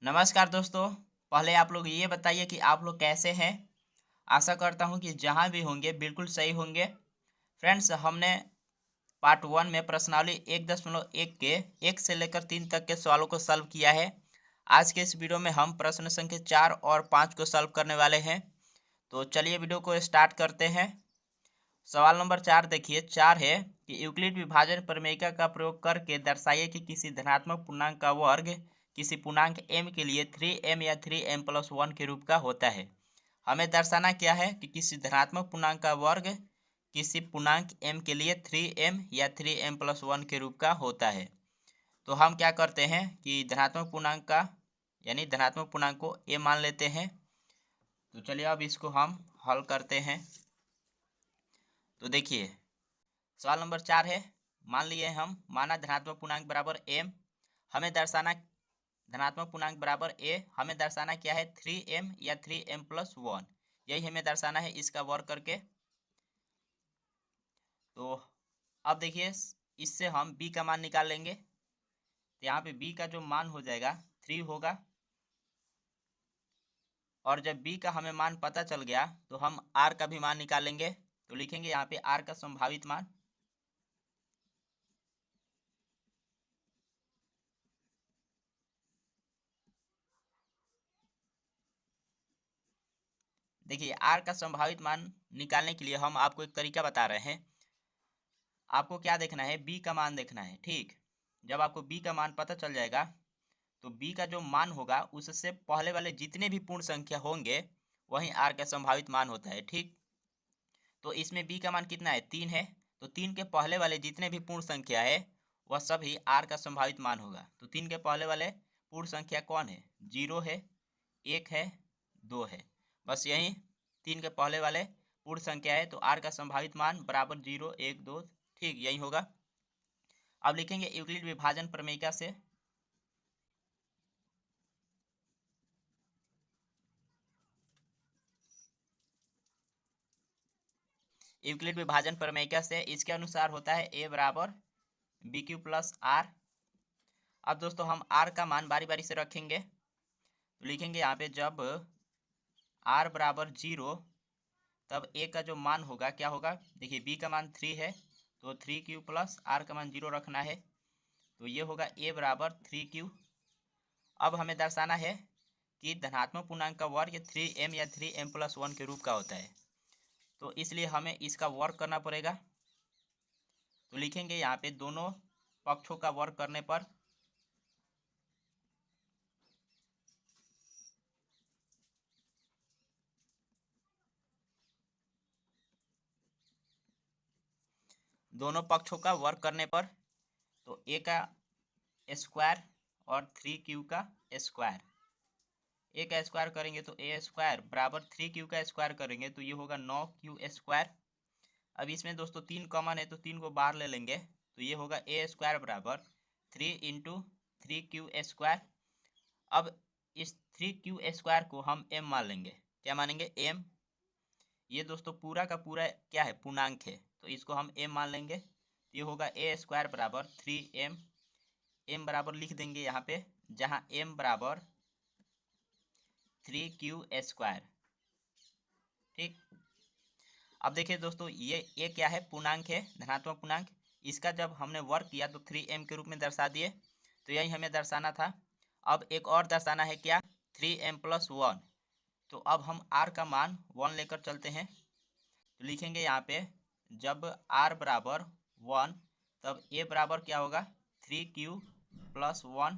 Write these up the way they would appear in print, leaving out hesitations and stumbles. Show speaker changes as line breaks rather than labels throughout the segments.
नमस्कार दोस्तों। पहले आप लोग ये बताइए कि आप लोग कैसे हैं। आशा करता हूँ कि जहाँ भी होंगे बिल्कुल सही होंगे। फ्रेंड्स, हमने पार्ट 1 में प्रश्नावली 1.1 के 1 से लेकर 3 तक के सवालों को सॉल्व किया है। आज के इस वीडियो में हम प्रश्न संख्या 4 और 5 को सॉल्व करने वाले हैं। तो चलिए वीडियो को स्टार्ट करते हैं। सवाल नंबर 4 देखिए। 4 है कि यूक्लिड विभाजन प्रमेयिका का प्रयोग करके दर्शाइए कि किसी धनात्मक पूर्णांक का वर्ग किसी पूर्णांक m के लिए 3m या 3m+1 के रूप का होता है। हमें दर्शाना क्या है कि किसी धनात्मक पूर्णांक का वर्ग किसी पूर्णांक m के लिए 3m या 3m+1 के रूप का होता है। तो हम क्या करते हैं कि धनात्मक पूर्णांक का यानी धनात्मक पूर्णांक को a मान लेते हैं। तो चलिए अब इसको हम हल करते हैं। तो देखिए सवाल नंबर 4 है। मान लिए हम माना धनात्मक पूर्णांक बराबर m। हमें दर्शाना धनात्मक पूर्णांक बराबर a। हमें दर्शाना क्या है 3m या 3m+1। यही हमें दर्शाना है इसका वर्ग करके। तो अब देखिए इससे हम b का मान निकाल लेंगे। तो यहाँ पे b का जो मान हो जाएगा 3 होगा। और जब b का हमें मान पता चल गया तो हम r का भी मान निकालेंगे। तो लिखेंगे यहाँ पे r का संभावित मान। देखिए r का संभावित मान निकालने के लिए हम आपको एक तरीका बता रहे हैं। आपको क्या देखना है, b का मान देखना है। ठीक, जब आपको b का मान पता चल जाएगा तो b का जो मान होगा उससे पहले वाले जितने भी पूर्ण संख्या होंगे वही r का संभावित मान होता है। ठीक, तो इसमें b का मान कितना है 3 है। तो 3 के पहले वाले जितने भी पूर्ण संख्या है वह सभी r का संभावित मान होगा। तो 3 के पहले वाले पूर्ण संख्या कौन है, 0 है, 1 है, 2 है। बस यही 3 के पहले वाले पूर्ण संख्या है। तो r का संभावित मान बराबर 0, 1, 2। ठीक, यही होगा। अब लिखेंगे यूक्लिड विभाजन प्रमेयिका से। यूक्लिड विभाजन प्रमेयिका से इसके अनुसार होता है a बराबर bq+r। अब दोस्तों हम r का मान बारी बारी से रखेंगे। तो लिखेंगे यहाँ पे जब r बराबर 0 तब a का जो मान होगा क्या होगा। देखिए b का मान 3 है तो 3q प्लस r का मान 0 रखना है। तो ये होगा a बराबर 3q। अब हमें दर्शाना है कि धनात्मक पूर्णांक का वर्ग 3m या 3m+1 के रूप का होता है। तो इसलिए हमें इसका वर्ग करना पड़ेगा। तो लिखेंगे यहाँ पे दोनों पक्षों का वर्ग करने पर तो a का स्क्वायर और 3q का स्क्वायर। a का स्क्वायर करेंगे तो a स्क्वायर बराबर 3q का स्क्वायर करेंगे तो ये होगा 9q स्क्वायर। अब इसमें दोस्तों 3 कॉमन है तो 3 को बाहर ले लेंगे तो ये होगा a स्क्वायर बराबर 3 इंटू 3q स्क्वायर। अब इस 3q स्क्वायर को हम m मान लेंगे। क्या मानेंगे, m। ये दोस्तों पूरा का पूरा क्या है, पूर्णांक है। तो इसको हम m मान लेंगे। ये होगा a स्क्वायर बराबर 3m। m बराबर लिख देंगे यहाँ पे, जहाँ m बराबर 3q स्क्वायर। ठीक, अब देखिए दोस्तों ये क्या है, पूर्णांक है, धनात्मक पूर्णांक। इसका जब हमने वर्ग किया तो 3m के रूप में दर्शा दिए। तो यही हमें दर्शाना था। अब एक और दर्शाना है क्या, 3m+1। तो अब हम r का मान 1 लेकर चलते हैं। तो लिखेंगे यहाँ पे जब r बराबर 1 तब a बराबर क्या होगा 3q+1।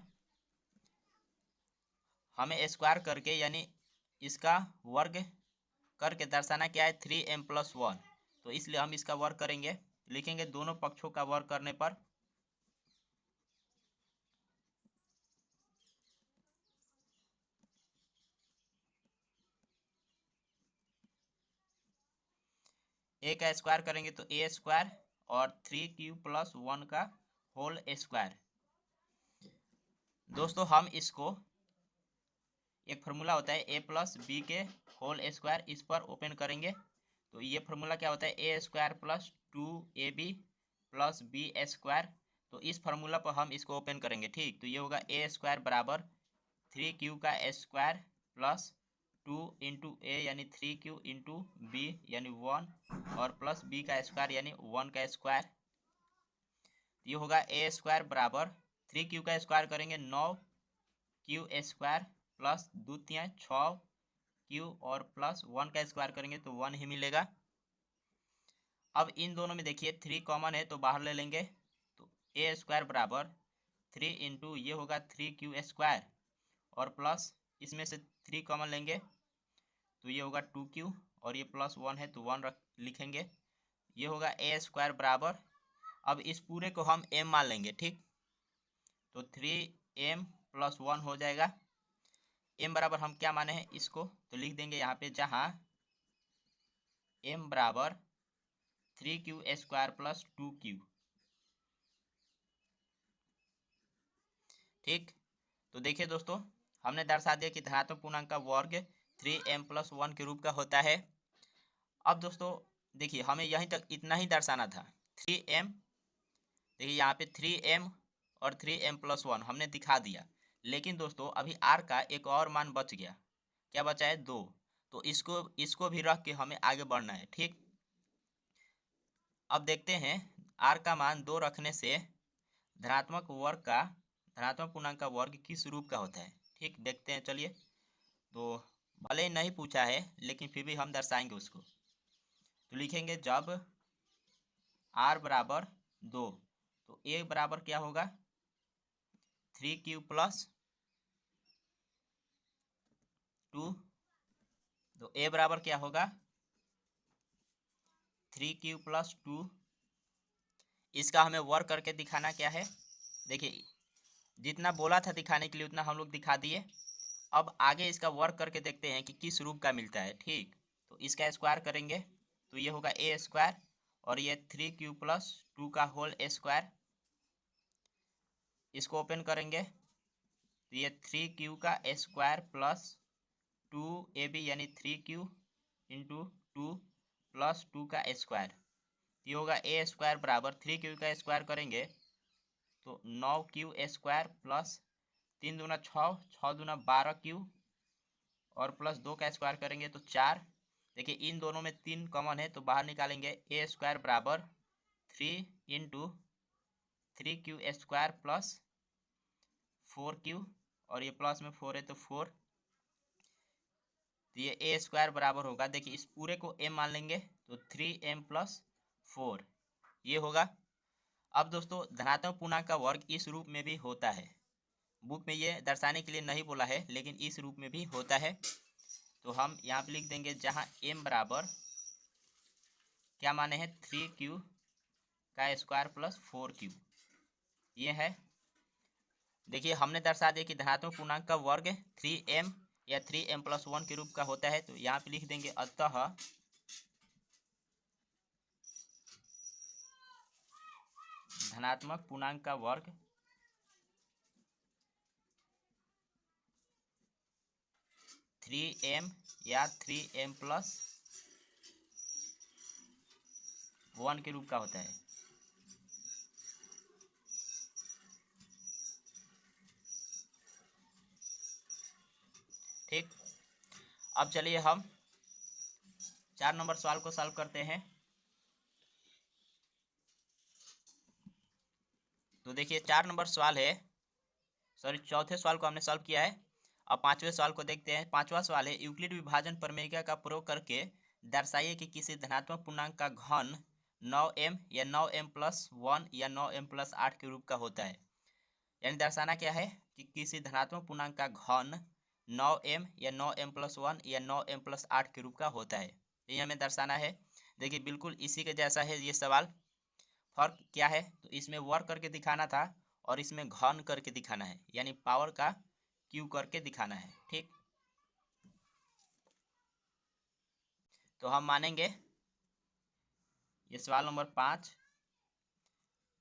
हमें स्क्वायर करके यानी इसका वर्ग करके दर्शाना क्या है 3m+1। तो इसलिए हम इसका वर्ग करेंगे। लिखेंगे दोनों पक्षों का वर्ग करने पर a का स्क्वायर करेंगे तो a स्क्वायर और 3q+1 का होल स्क्वायर। दोस्तों हम इसको एक फार्मूला होता है a+b के होल स्क्वायर, इस पर ओपन करेंगे तो ये फार्मूला क्या होता है a square plus 2ab plus b square. तो इस फार्मूला पर हम इसको ओपन करेंगे। ठीक, तो ये होगा a स्क्वायर बराबर 3q का स्क्वायर प्लस 2 इंटू ए यानी 3q इंटू बी यानी 1 और प्लस बी का स्क्वायर यानी 1 का स्क्वायर। ये होगा ए स्क्वायर बराबर 3q का स्क्वायर करेंगे 9q स्क्वायर प्लस 2 तिया 6q और प्लस 1 का स्क्वायर करेंगे तो 1 ही मिलेगा। अब इन दोनों में देखिए 3 कॉमन है तो बाहर ले लेंगे, तो ए स्क्वायर बराबर 3 इंटू ये होगा 3q स्क्वायर और प्लस इसमें से 3 कॉमन लेंगे तो ये होगा 2q और ये प्लस 1 है तो 1 लिखेंगे। ये होगा ए स्क्वायर बराबर, अब इस पूरे को हम m मान लेंगे, ठीक, तो 3m प्लस 1 हो जाएगा। m बराबर हम क्या माने हैं इसको, तो लिख देंगे यहाँ पे जहाँ m बराबर 3q स्क्वायर प्लस 2q, ठीक। तो देखिए दोस्तों, हमने दर्शा दिया कि धनात्मक पूर्णांक का वर्ग 3m प्लस 1 के रूप का होता है। अब दोस्तों देखिए हमें यहीं तक इतना ही दर्शाना था, 3m, देखिए यहाँ पे 3m और 3m प्लस 1 हमने दिखा दिया, लेकिन दोस्तों अभी r का एक और मान बच गया, क्या बचा है 2, तो इसको भी रख के हमें आगे बढ़ना है, ठीक। अब देखते हैं r का मान 2 रखने से धनात्मक पूर्णांक का वर्ग किस रूप का होता है, ठीक, देखते हैं चलिए। तो भले ही नहीं पूछा है लेकिन फिर भी हम दर्शाएंगे उसको, तो लिखेंगे जब r बराबर 2 तो a बराबर क्या होगा 3q प्लस 2, तो a बराबर क्या होगा 3q प्लस 2। इसका हमें वर्क करके दिखाना क्या है, देखिए जितना बोला था दिखाने के लिए उतना हम लोग दिखा दिए। अब आगे इसका वर्क करके देखते हैं कि किस रूप का मिलता है, ठीक। तो इसका स्क्वायर करेंगे तो ये होगा ए स्क्वायर और ये 3q प्लस 2 का होल स्क्वायर, इसको ओपन करेंगे तो ये 3q का स्क्वायर प्लस 2ab यानी 3q इंटू 2 प्लस 2 का स्क्वायर, ये होगा ए स्क्वायर बराबर 3q का स्क्वायर करेंगे तो 9q स्क्वायर प्लस 3 दूना 6, 6 दूना 12q और प्लस 2 का स्क्वायर करेंगे तो 4। देखिए इन दोनों में 3 कॉमन है तो बाहर निकालेंगे, ए स्क्वायर बराबर 3 into 3q square plus 4q और ये प्लस में 4 है तो 4, तो ये ए स्क्वायर बराबर होगा, देखिए इस पूरे को m मान लेंगे तो 3m प्लस 4 ये होगा। अब दोस्तों धनात्मक पूर्णांक का वर्ग इस रूप में भी होता है, बुक में ये दर्शाने के लिए नहीं बोला है लेकिन इस रूप में भी होता है, तो हम यहाँ पे लिख देंगे जहाँ m बराबर क्या माने हैं 3q का स्क्वायर प्लस 4q, ये है। देखिए हमने दर्शा दिया कि धनात्मक पूर्णांक का वर्ग 3m या 3m प्लस 1 के रूप का होता है, तो यहाँ पे लिख देंगे अतः धनात्मक पूर्णांक का वर्ग 3m या 3m प्लस 1 के रूप का होता है। ठीक, अब चलिए हम 4 नंबर सवाल को सॉल्व करते हैं। तो देखिए 4 नंबर सवाल है, सॉरी चौथे सवाल को हमने सॉल्व किया है। अब 5वें सवाल को देखते हैं। 5वां सवाल है यूक्लिड विभाजन प्रमेय का प्रयोग करके दर्शाइए कि किसी धनात्मक पूर्णांक का घन 9m या 9m प्लस 1 या 9m प्लस 8 के रूप का होता है। यानी दर्शाना क्या है कि किसी धनात्मक पूर्णांक का घन 9m या 9m प्लस 1 या 9m प्लस 8 के रूप का होता है, ये हमें दर्शाना है। देखिए बिल्कुल इसी के जैसा है ये सवाल, फर्क क्या है, तो इसमें वर्क करके दिखाना था और इसमें घन करके दिखाना है, यानी पावर का क्यू करके दिखाना है। ठीक, तो हम मानेंगे ये सवाल नंबर 5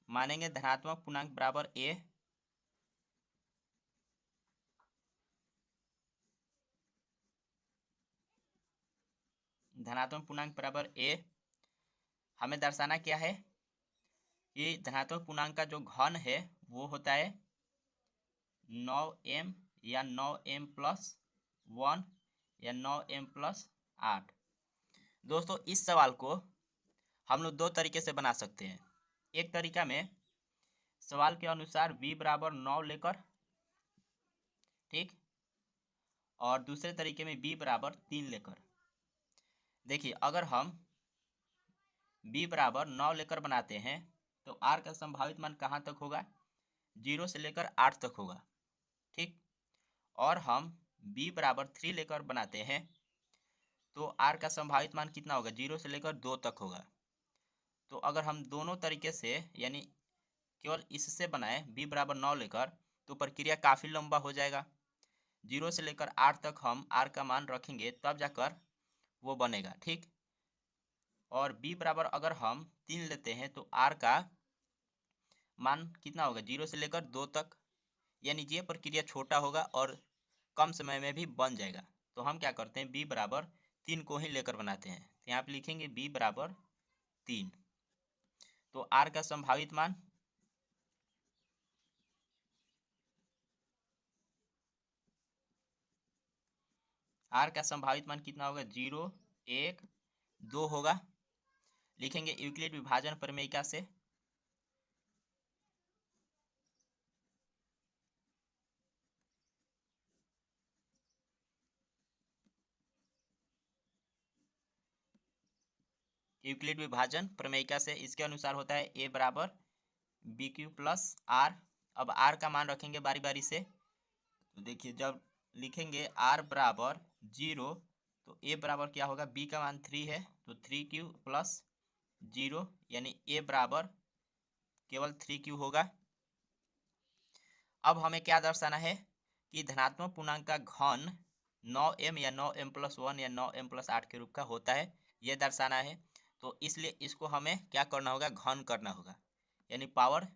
मानेंगे धनात्मक पूर्णांक बराबर a, धनात्मक पूर्णांक बराबर a। हमें दर्शाना क्या है कि धनात्मक पूर्णांक का जो घन है वो होता है 9m या 9m+1 या 9m+8। दोस्तों इस सवाल को हम लोग दो तरीके से बना सकते हैं। एक तरीका में सवाल के अनुसार b बराबर 9 लेकर, ठीक, और दूसरे तरीके में b बराबर 3 लेकर। देखिए अगर हम b बराबर 9 लेकर बनाते हैं तो r का संभावित मान कहाँ तक होगा, 0 से लेकर 8 तक होगा, ठीक। और हम b बराबर 3 लेकर बनाते हैं तो r का संभावित मान कितना होगा, 0 से लेकर 2 तक होगा। तो अगर हम दोनों तरीके से यानी केवल इससे बनाए b बराबर 9 लेकर तो प्रक्रिया काफ़ी लंबा हो जाएगा। 0 से लेकर 8 तक हम r का मान रखेंगे तब जाकर वो बनेगा, ठीक। और b बराबर अगर हम 3 लेते हैं तो r का मान कितना होगा, 0 से लेकर 2 तक, यानी ये प्रक्रिया छोटा होगा और कम समय में भी बन जाएगा। तो हम क्या करते हैं, b बराबर 3 को ही लेकर बनाते हैं। तो यहाँ पे लिखेंगे b बराबर 3। तो r का संभावित मान कितना होगा, 0, 1, 2 होगा। लिखेंगे यूक्लिड विभाजन प्रमेयिका से। यूक्लिड विभाजन प्रमेयिका से इसके अनुसार होता है a बराबर BQ प्लस R। अब R का मान रखेंगे बारी बारी से। तो देखिए जब लिखेंगे R बराबर 0 तो a बराबर क्या होगा, b का मान 3 है तो 3Q प्लस 0 यानी a बराबर केवल 3Q होगा। अब हमें क्या दर्शाना है कि धनात्मक पूर्णांक का घन 9m या 9m+1 या 9m+8 के रूप का होता है, यह दर्शाना है। तो इसलिए इसको हमें क्या करना होगा, घन करना होगा, यानी पावर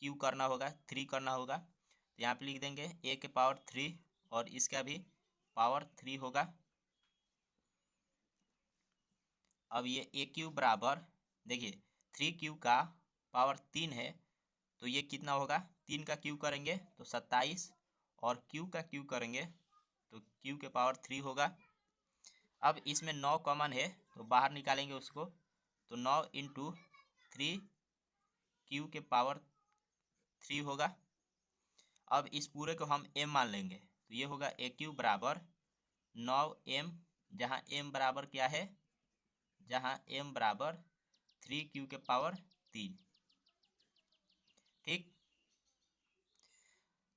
q करना होगा, 3 करना होगा। तो यहाँ पे लिख देंगे a के पावर 3 और इसका भी पावर 3 होगा। अब ये AQ बराबर देखिए 3Q का पावर 3 है तो ये कितना होगा, 3 का Q करेंगे तो 27 और Q का Q करेंगे तो Q के पावर 3 होगा। अब इसमें 9 कॉमन है तो बाहर निकालेंगे उसको, तो 9 इंटू 3 Q के पावर 3 होगा। अब इस पूरे को हम m मान लेंगे तो ये होगा AQ बराबर 9m, जहाँ m बराबर क्या है, जहाँ m बराबर 3Q के पावर 3, ठीक।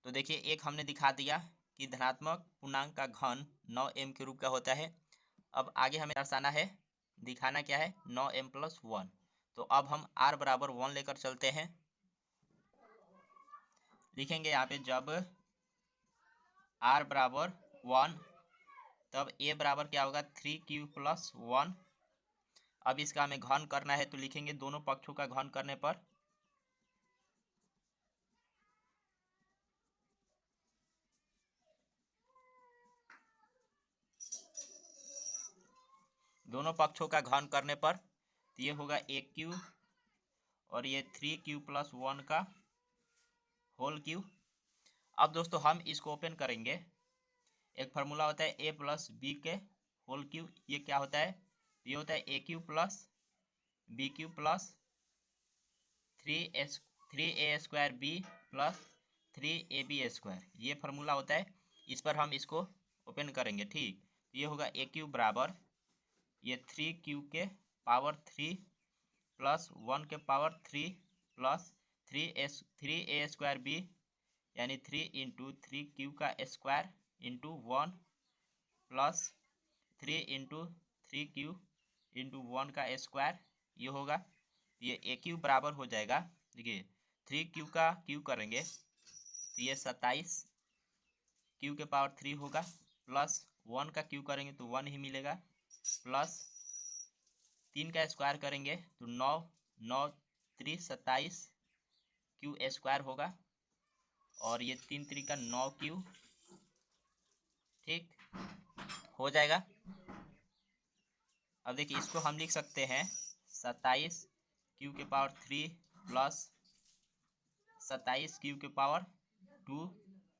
तो देखिए एक हमने दिखा दिया कि धनात्मक पूर्णांक का घन 9m के रूप का होता है। अब आगे हमें दर्शाना है, दिखाना क्या है, 9m+1। तो अब हम r बराबर 1 लेकर चलते हैं। लिखेंगे यहाँ पे जब r बराबर 1 तब a बराबर क्या होगा, 3Q प्लस 1। अब इसका हमें घन करना है तो लिखेंगे दोनों पक्षों का घन करने पर तो ये होगा AQ और ये 3Q प्लस 1 का होल क्यू। अब दोस्तों हम इसको ओपन करेंगे, एक फार्मूला होता है a प्लस बी के होल क्यू। ये क्या होता है, ये होता है AQ plus BQ plus 3a² b plus 3ab²। ये फार्मूला होता है, इस पर हम इसको ओपन करेंगे, ठीक। ये होगा AQ बराबर ये 3Q के पावर 3 प्लस 1 के पावर 3 प्लस 3a² b यानी 3 इंटू 3Q का square into 1 plus 3 into 3Q into 1 का स्क्वायर, ये होगा। ये AQ बराबर हो जाएगा, देखिए 3Q का Q करेंगे तो ये 27 Q के पावर 3 होगा, प्लस 1 का Q करेंगे तो 1 ही मिलेगा, प्लस 3 का स्क्वायर करेंगे तो 9 9 3 27 Q स्क्वायर होगा और ये 3 3 का 9Q, ठीक हो जाएगा। अब देखिए इसको हम लिख सकते हैं 27 Q के पावर 3 प्लस 27 Q के पावर 2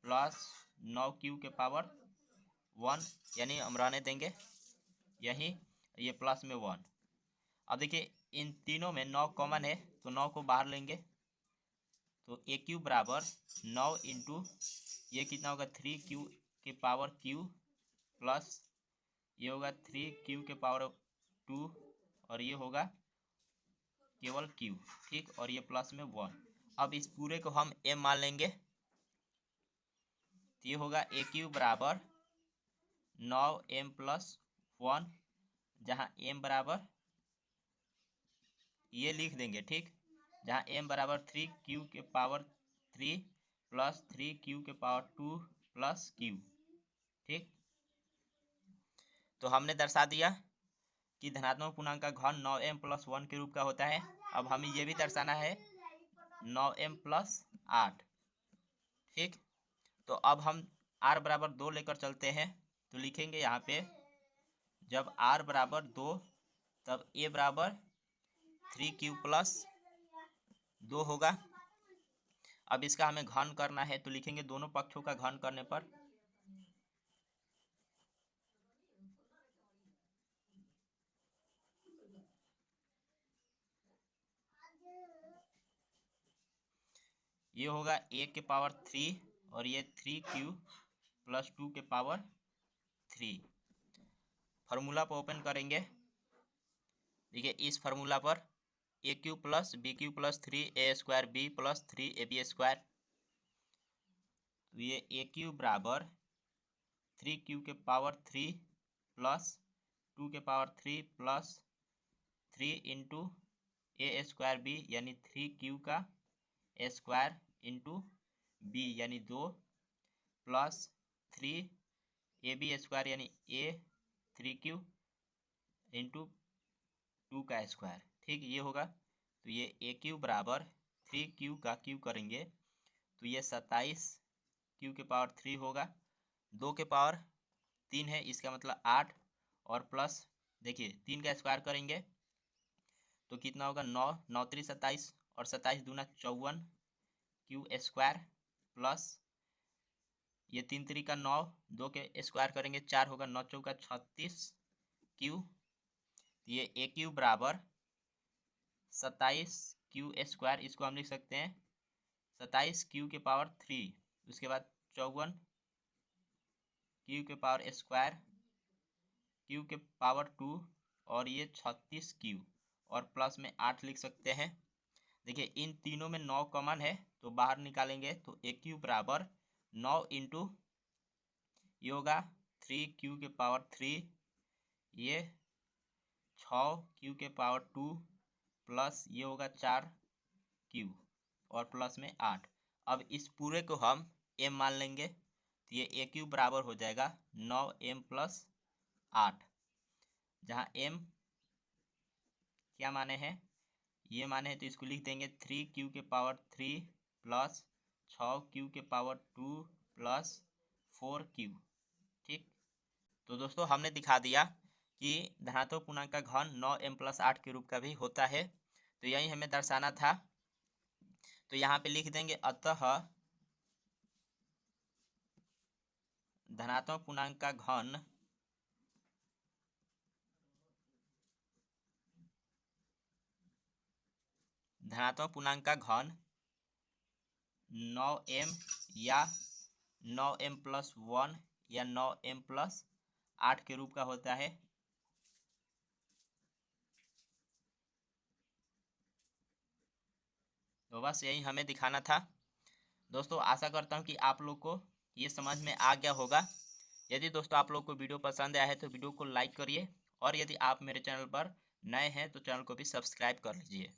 प्लस 9 क्यू के पावर 1, यानी हम रहने देंगे यही, ये प्लस में 1। अब देखिए इन तीनों में 9 कॉमन है तो 9 को बाहर लेंगे, तो ए क्यू बराबर 9 इंटू ये कितना होगा 3 क्यू के पावर क्यू प्लस ये होगा 3 क्यू के पावर 2 और ये होगा केवल क्यू, ठीक, और ये प्लस में 1। अब इस पूरे को हम m मान लेंगे, तो ये होगा ए क्यू बराबर 9m प्लस 1, जहाँ m बराबर ये लिख देंगे, ठीक, जहाँ m बराबर 3 क्यू के पावर 3 प्लस 3 क्यू के पावर 2 प्लस क्यू, ठीक। तो हमने दर्शा दिया कि धनात्मक पूर्णांक का घन 9m प्लस 1 के रूप का होता है। अब हमें यह भी दर्शाना है 9m प्लस 8, ठीक। तो अब हम r बराबर 2 लेकर चलते हैं, तो लिखेंगे यहाँ पे जब r बराबर 2 तब a बराबर 3q प्लस 2 होगा। अब इसका हमें घन करना है, तो लिखेंगे दोनों पक्षों का घन करने पर ये होगा a के पावर 3 और ये 3q प्लस 2 के पावर 3। फार्मूला पर ओपन करेंगे, देखिए इस फार्मूला पर A cube plus B cube plus 3a² B plus 3ab², तो ये ए क्यू बराबर 3q के पावर 3 प्लस 2 के power 3 plus 3 into a² B यानी 3q का स्क्वायर इंटू बी यानी 2 प्लस 3ab² यानी a 3q इंटू 2 का स्क्वायर, ठीक, ये होगा। तो ये ए क्यू बराबर 3q का क्यू करेंगे तो ये 27q के पावर 3 होगा, 2 के पावर 3 है इसका मतलब 8, और प्लस देखिए 3 का स्क्वायर करेंगे तो कितना होगा 9, 9 3 27 और 27 दूना 54 क्यू स्क्वायर प्लस ये 3 3 का 9, 2 के स्क्वायर करेंगे 4 होगा, 9 चौका 36 क्यू, ये ए क्यू बराबर 27q स्क्वायर, इसको हम लिख सकते हैं 27q के पावर 3, उसके बाद 54 क्यू के पावर स्क्वायर क्यू के पावर 2 और ये 36q और प्लस में 8 लिख सकते हैं। देखिए इन तीनों में 9 कॉमन है तो बाहर निकालेंगे, तो ए क्यू बराबर 9 इंटू ये होगा 3q के पावर 3, ये 6q के पावर 2 प्लस ये होगा 4q और प्लस में 8। अब इस पूरे को हम m मान लेंगे, तो ये ए क्यू बराबर हो जाएगा 9m प्लस 8, जहाँ m क्या माने हैं, ये माने हैं, तो इसको लिख देंगे 3q के पावर 3 प्लस 6q के पावर 2 प्लस 4q, ठीक। तो दोस्तों हमने दिखा दिया कि धनात्मक पूर्णांक का घन 9m प्लस 8 के रूप का भी होता है, तो यही हमें दर्शाना था। तो यहाँ पे लिख देंगे अतः धनात्मक पूर्णांक का घन धनात्मक पूर्णांक का घन 9m या 9m प्लस 1 या 9m प्लस 8 के रूप का होता है। तो बस यही हमें दिखाना था दोस्तों। आशा करता हूँ कि आप लोग को ये समझ में आ गया होगा। यदि दोस्तों आप लोग को वीडियो पसंद आया है तो वीडियो को लाइक करिए, और यदि आप मेरे चैनल पर नए हैं तो चैनल को भी सब्सक्राइब कर लीजिए।